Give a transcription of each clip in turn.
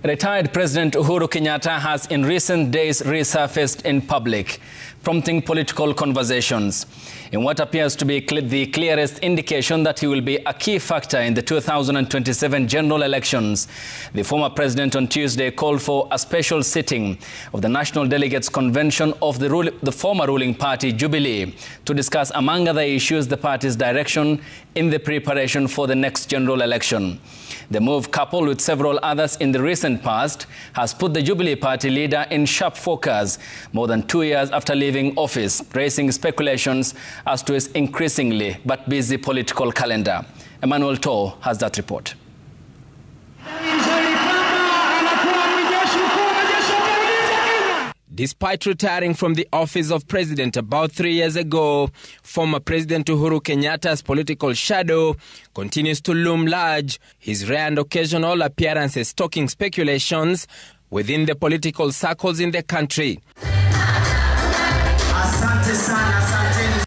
Retired President Uhuru Kenyatta has in recent days resurfaced in public, prompting political conversations. In what appears to be the clearest indication that he will be a key factor in the 2027 general elections, the former president on Tuesday called for a special sitting of the National Delegates Convention of the former ruling party, Jubilee, to discuss, among other issues, the party's direction in the preparation for the next general election. The move, coupled with several others in the recent past, has put the Jubilee Party leader in sharp focus more than 2 years after leaving office, raising speculations as to his increasingly but busy political calendar. Emmanuel Toh has that report. Despite retiring from the office of president about 3 years ago, former President Uhuru Kenyatta's political shadow continues to loom large, his rare and occasional appearances stoking speculations within the political circles in the country.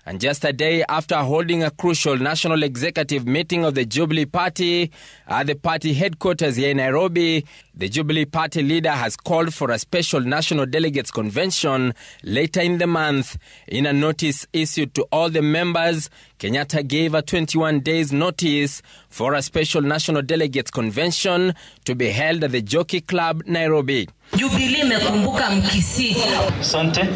And just a day after holding a crucial national executive meeting of the Jubilee Party at the party headquarters here in Nairobi, the Jubilee Party leader has called for a special national delegates convention later in the month. In a notice issued to all the members, Kenyatta gave a 21 days notice for a special national delegates convention to be held at the Jockey Club, Nairobi. Jubilee mekumbuka mkisi. Sante.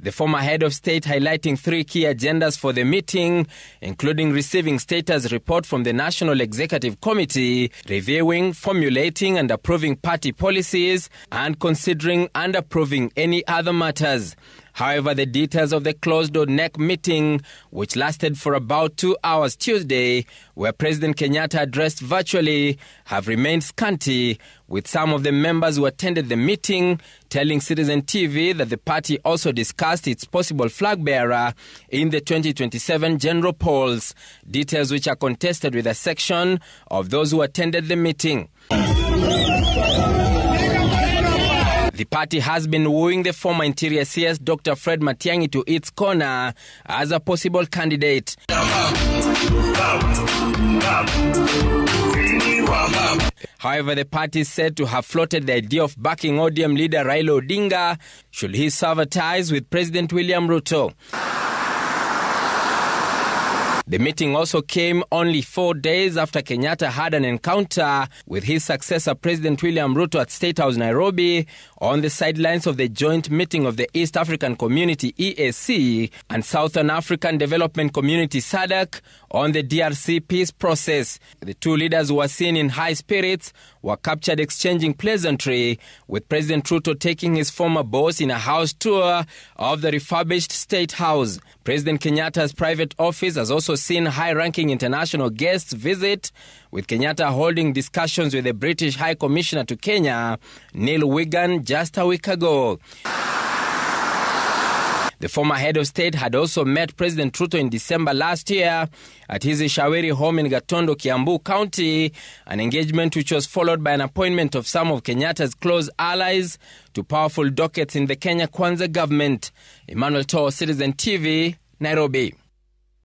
The former head of state highlighting 3 key agendas for the meeting, including receiving status report from the National Executive Committee, reviewing, formulating and approving party policies, and considering and approving any other matters. However, the details of the closed-door NEC meeting, which lasted for about 2 hours Tuesday, where President Kenyatta addressed virtually, have remained scanty, with some of the members who attended the meeting telling Citizen TV that the party also discussed its possible flag bearer in the 2027 general polls, details which are contested with a section of those who attended the meeting. The party has been wooing the former Interior CS Dr. Fred Matiang'i to its corner as a possible candidate. However, the party is said to have floated the idea of backing ODM leader Raila Odinga should he sever ties with President William Ruto. The meeting also came only 4 days after Kenyatta had an encounter with his successor President William Ruto at State House Nairobi on the sidelines of the joint meeting of the East African Community EAC and Southern African Development Community SADC on the DRC peace process. The two leaders who were seen in high spirits were captured exchanging pleasantry, with President Ruto taking his former boss in a house tour of the refurbished State House. President Kenyatta's private office has also seen high-ranking international guests visit, with Kenyatta holding discussions with the British High Commissioner to Kenya, Neil Wigan, just a week ago. The former head of state had also met President Ruto in December last year at his Ishaweri home in Gatondo, Kiambu County, an engagement which was followed by an appointment of some of Kenyatta's close allies to powerful dockets in the Kenya Kwanza government. Emmanuel Toh, Citizen TV, Nairobi.